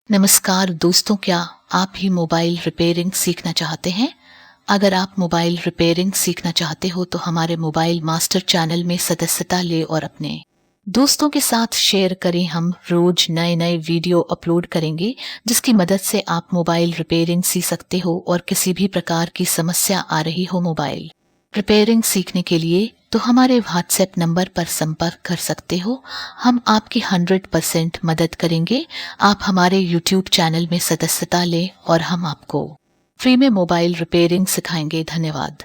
नमस्कार दोस्तों, क्या आप भी मोबाइल रिपेयरिंग सीखना चाहते हैं? अगर आप मोबाइल रिपेयरिंग सीखना चाहते हो तो हमारे मोबाइल मास्टर चैनल में सदस्यता ले और अपने दोस्तों के साथ शेयर करें। हम रोज नए नए वीडियो अपलोड करेंगे जिसकी मदद से आप मोबाइल रिपेयरिंग सीख सकते हो और किसी भी प्रकार की समस्या आ रही हो मोबाइल रिपेयरिंग सीखने के लिए तो हमारे व्हाट्सएप नंबर पर संपर्क कर सकते हो। हम आपकी 100% मदद करेंगे। आप हमारे यूट्यूब चैनल में सदस्यता लें और हम आपको फ्री में मोबाइल रिपेयरिंग सिखाएंगे। धन्यवाद।